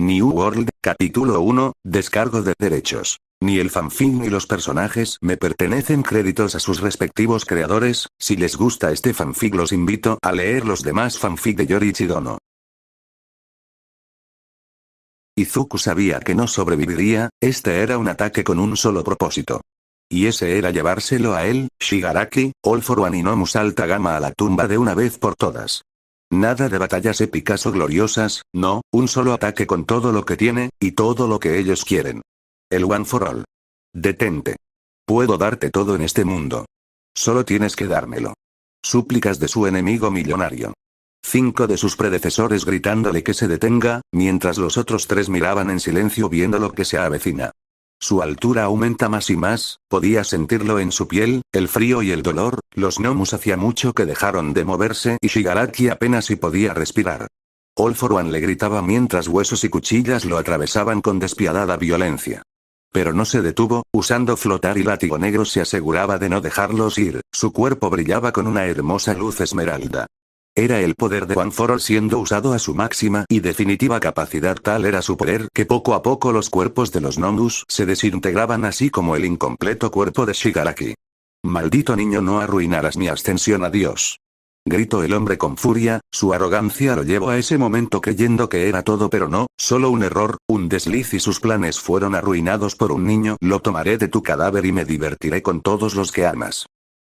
New World, capítulo 1, descargo de derechos. Ni el fanfic ni los personajes me pertenecen, créditos a sus respectivos creadores. Si les gusta este fanfic los invito a leer los demás fanfic de Yoriichi Dono. Izuku sabía que no sobreviviría, este era un ataque con un solo propósito. Y ese era llevárselo a él, Shigaraki, All for One y Nomus Alta Gama a la tumba de una vez por todas. Nada de batallas épicas o gloriosas, no, un solo ataque con todo lo que tiene, y todo lo que ellos quieren. El One for All. Detente. Puedo darte todo en este mundo. Solo tienes que dármelo. Súplicas de su enemigo millonario. 5 de sus predecesores gritándole que se detenga, mientras los otros 3 miraban en silencio viendo lo que se avecina. Su altura aumenta más y más, podía sentirlo en su piel, el frío y el dolor. Los gnomos hacía mucho que dejaron de moverse y Shigaraki apenas si podía respirar. All for One le gritaba mientras huesos y cuchillas lo atravesaban con despiadada violencia. Pero no se detuvo, usando flotar y látigo negro se aseguraba de no dejarlos ir, su cuerpo brillaba con una hermosa luz esmeralda. Era el poder de One for All siendo usado a su máxima y definitiva capacidad, tal era su poder que poco a poco los cuerpos de los gnomos se desintegraban así como el incompleto cuerpo de Shigaraki. Maldito niño, no arruinarás mi ascensión, adiós. Gritó el hombre con furia, su arrogancia lo llevó a ese momento creyendo que era todo, pero no, solo un error, un desliz y sus planes fueron arruinados por un niño. Lo tomaré de tu cadáver y me divertiré con todos los que amas.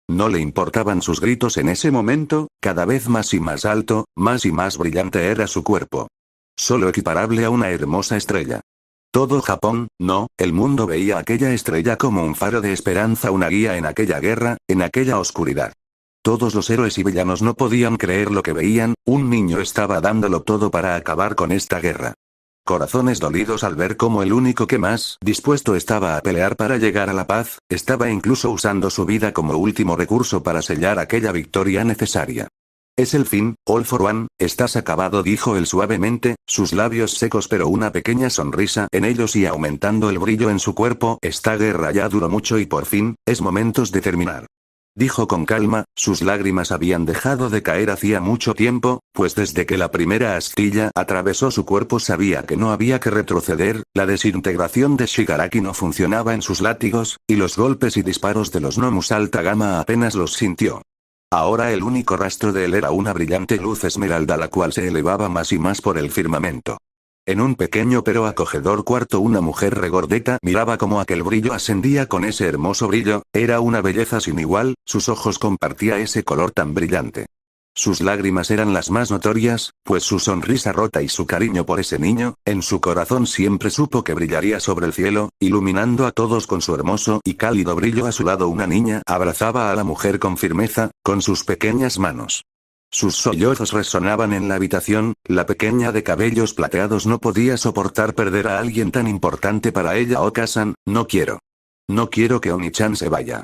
No le importaban sus gritos en ese momento, cada vez más y más alto, más y más brillante era su cuerpo. Solo equiparable a una hermosa estrella. Todo Japón, no, el mundo veía aquella estrella como un faro de esperanza, una guía en aquella guerra, en aquella oscuridad. Todos los héroes y villanos no podían creer lo que veían, un niño estaba dándolo todo para acabar con esta guerra. Corazones dolidos al ver cómo el único que más dispuesto estaba a pelear para llegar a la paz, estaba incluso usando su vida como último recurso para sellar aquella victoria necesaria. Es el fin, All for One, estás acabado, dijo él suavemente, sus labios secos pero una pequeña sonrisa en ellos y aumentando el brillo en su cuerpo. Esta guerra ya duró mucho y por fin, es momentos de terminar. Dijo con calma, sus lágrimas habían dejado de caer hacía mucho tiempo, pues desde que la primera astilla atravesó su cuerpo sabía que no había que retroceder, la desintegración de Shigaraki no funcionaba en sus látigos, y los golpes y disparos de los gnomos alta gama apenas los sintió. Ahora el único rastro de él era una brillante luz esmeralda la cual se elevaba más y más por el firmamento. En un pequeño pero acogedor cuarto una mujer regordeta miraba cómo aquel brillo ascendía con ese hermoso brillo, era una belleza sin igual, sus ojos compartía ese color tan brillante. Sus lágrimas eran las más notorias, pues su sonrisa rota y su cariño por ese niño, en su corazón siempre supo que brillaría sobre el cielo, iluminando a todos con su hermoso y cálido brillo. A su lado una niña abrazaba a la mujer con firmeza, con sus pequeñas manos. Sus sollozos resonaban en la habitación, la pequeña de cabellos plateados no podía soportar perder a alguien tan importante para ella. Okasan, no quiero. No quiero que Oni-chan se vaya.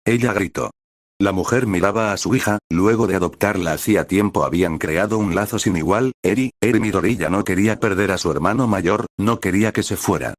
Ella gritó. La mujer miraba a su hija, luego de adoptarla hacía tiempo habían creado un lazo sin igual. Eri Midori ya no quería perder a su hermano mayor, no quería que se fuera.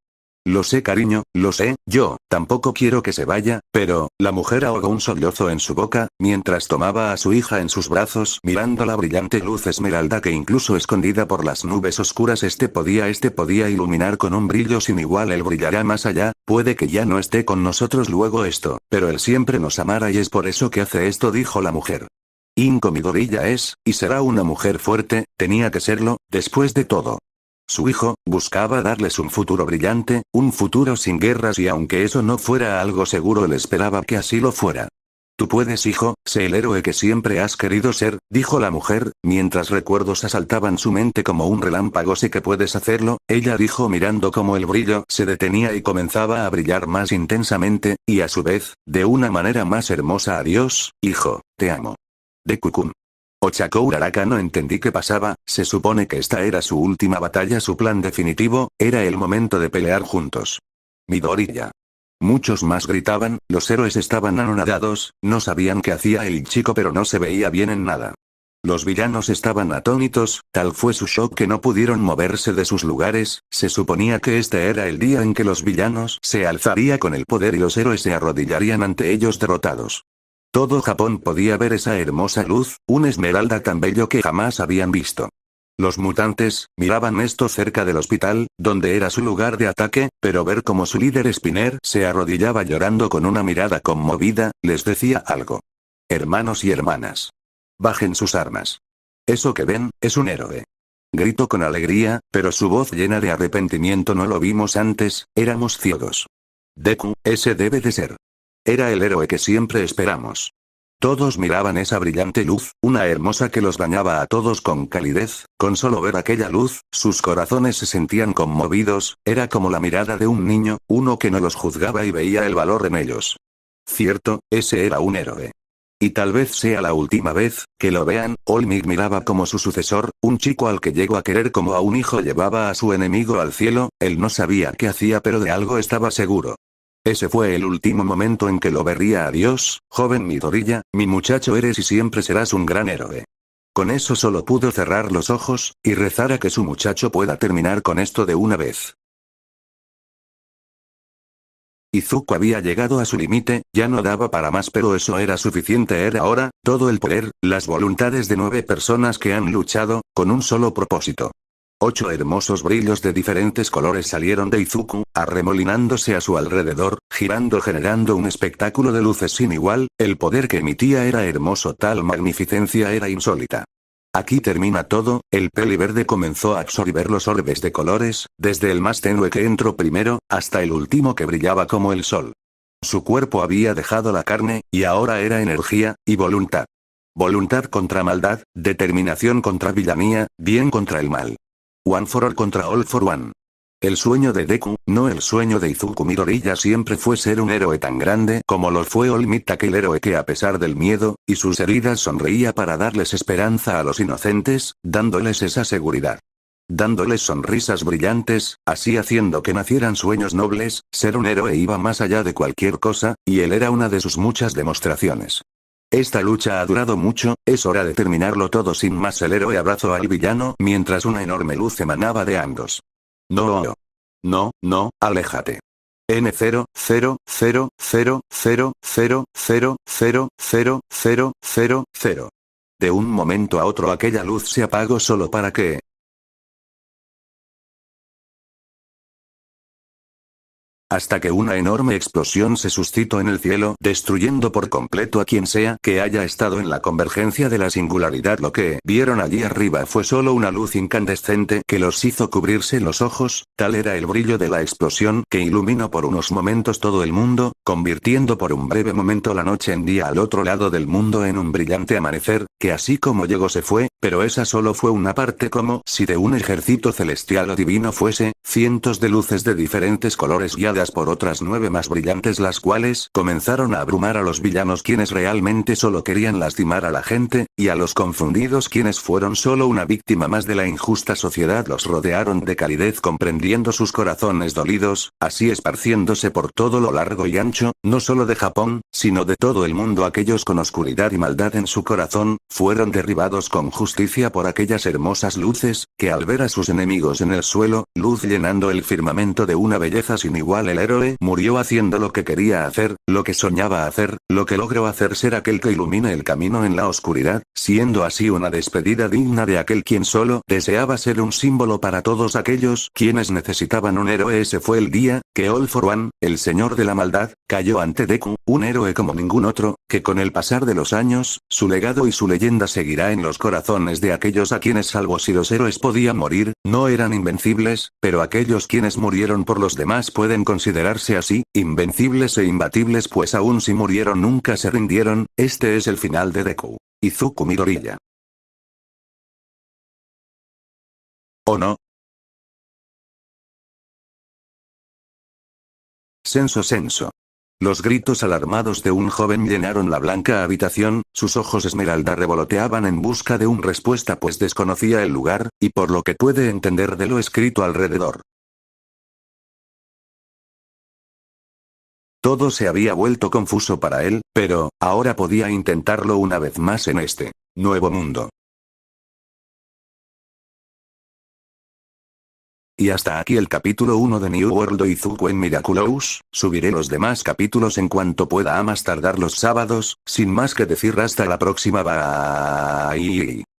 Lo sé, cariño, lo sé, yo tampoco quiero que se vaya, pero la mujer ahogó un sollozo en su boca, mientras tomaba a su hija en sus brazos mirando la brillante luz esmeralda que incluso escondida por las nubes oscuras este podía iluminar con un brillo sin igual. Él brillará más allá, puede que ya no esté con nosotros luego esto, pero él siempre nos amará y es por eso que hace esto, dijo la mujer. Inko Midori ya es, y será una mujer fuerte, tenía que serlo, después de todo. Su hijo, buscaba darles un futuro brillante, un futuro sin guerras y aunque eso no fuera algo seguro él esperaba que así lo fuera. Tú puedes, hijo, sé el héroe que siempre has querido ser, dijo la mujer, mientras recuerdos asaltaban su mente como un relámpago. Sé que puedes hacerlo, ella dijo mirando cómo el brillo se detenía y comenzaba a brillar más intensamente, y a su vez, de una manera más hermosa. Adiós, hijo, te amo. Deku-kun. Ochako Uraraka no entendí qué pasaba, se supone que esta era su última batalla, su plan definitivo, era el momento de pelear juntos. Midori ya. Muchos más gritaban, los héroes estaban anonadados, no sabían qué hacía el chico pero no se veía bien en nada. Los villanos estaban atónitos, tal fue su shock que no pudieron moverse de sus lugares. Se suponía que este era el día en que los villanos se alzaría con el poder y los héroes se arrodillarían ante ellos derrotados. Todo Japón podía ver esa hermosa luz, un esmeralda tan bello que jamás habían visto. Los mutantes miraban esto cerca del hospital, donde era su lugar de ataque, pero ver cómo su líder Spinner se arrodillaba llorando con una mirada conmovida, les decía algo. Hermanos y hermanas. Bajen sus armas. Eso que ven, es un héroe. Gritó con alegría, pero su voz llena de arrepentimiento. No lo vimos antes, éramos ciegos. Deku, ese debe de ser. Era el héroe que siempre esperamos. Todos miraban esa brillante luz, una hermosa que los bañaba a todos con calidez. Con solo ver aquella luz, sus corazones se sentían conmovidos, era como la mirada de un niño, uno que no los juzgaba y veía el valor en ellos. Cierto, ese era un héroe. Y tal vez sea la última vez que lo vean. All Might miraba como su sucesor, un chico al que llegó a querer como a un hijo llevaba a su enemigo al cielo. Él no sabía qué hacía, pero de algo estaba seguro. Ese fue el último momento en que lo vería. Adiós, joven Midoriya, mi muchacho eres y siempre serás un gran héroe. Con eso solo pudo cerrar los ojos, y rezar a que su muchacho pueda terminar con esto de una vez. Izuku había llegado a su límite, ya no daba para más, pero eso era suficiente. Era ahora, todo el poder, las voluntades de 9 personas que han luchado, con un solo propósito. 8 hermosos brillos de diferentes colores salieron de Izuku, arremolinándose a su alrededor, girando generando un espectáculo de luces sin igual. El poder que emitía era hermoso, tal magnificencia era insólita. Aquí termina todo. El peli verde comenzó a absorber los orbes de colores, desde el más tenue que entró primero, hasta el último que brillaba como el sol. Su cuerpo había dejado la carne, y ahora era energía, y voluntad. Voluntad contra maldad, determinación contra villanía, bien contra el mal. One for all contra all for one. El sueño de Deku, no el sueño de Izuku Midoriya, siempre fue ser un héroe tan grande como lo fue All Might, aquel héroe que a pesar del miedo y sus heridas sonreía para darles esperanza a los inocentes, dándoles esa seguridad. Dándoles sonrisas brillantes, así haciendo que nacieran sueños nobles. Ser un héroe iba más allá de cualquier cosa, y él era una de sus muchas demostraciones. Esta lucha ha durado mucho, es hora de terminarlo todo. Sin más, el héroe abrazó al villano mientras una enorme luz emanaba de ambos. No. No, no, aléjate. N0, 0, 0, 0, 0, 0, 0, 0, 0, 0, 0, 0. De un momento a otro aquella luz se apagó solo para que... hasta que una enorme explosión se suscitó en el cielo, destruyendo por completo a quien sea que haya estado en la convergencia de la singularidad. Lo que vieron allí arriba fue solo una luz incandescente que los hizo cubrirse los ojos. Tal era el brillo de la explosión que iluminó por unos momentos todo el mundo, convirtiendo por un breve momento la noche en día al otro lado del mundo en un brillante amanecer, que así como llegó se fue, pero esa solo fue una parte, como si de un ejército celestial o divino fuese, cientos de luces de diferentes colores guiadas por otras 9 más brillantes, las cuales comenzaron a abrumar a los villanos quienes realmente solo querían lastimar a la gente, y a los confundidos quienes fueron solo una víctima más de la injusta sociedad. Los rodearon de calidez comprendiendo sus corazones dolidos, así esparciéndose por todo lo largo y ancho, no solo de Japón, sino de todo el mundo. Aquellos con oscuridad y maldad en su corazón, fueron derribados con justicia por aquellas hermosas luces, que al ver a sus enemigos en el suelo, luz llenando el firmamento de una belleza sin igual, el héroe murió haciendo lo que quería hacer, lo que soñaba hacer, lo que logró hacer, ser aquel que ilumina el camino en la oscuridad, siendo así una despedida digna de aquel quien solo deseaba ser un símbolo para todos aquellos quienes necesitaban un héroe. Ese fue el día que All for One, el señor de la maldad, cayó ante Deku, un héroe como ningún otro, que con el pasar de los años, su legado y su leyenda seguirá en los corazones de aquellos a quienes, salvo si los héroes podían morir, no eran invencibles, pero aquellos quienes murieron por los demás pueden considerarse así, invencibles e imbatibles, pues aún si murieron nunca se rindieron. Este es el final de Deku. Izuku Midoriya. ¿O no? Senso. Los gritos alarmados de un joven llenaron la blanca habitación, sus ojos esmeralda revoloteaban en busca de una respuesta, pues desconocía el lugar, y por lo que puede entender de lo escrito alrededor. Todo se había vuelto confuso para él, pero, ahora podía intentarlo una vez más en este nuevo mundo. Y hasta aquí el capítulo 1 de New World Izuku en Miraculous. Subiré los demás capítulos en cuanto pueda, a más tardar los sábados. Sin más que decir, hasta la próxima. Bye.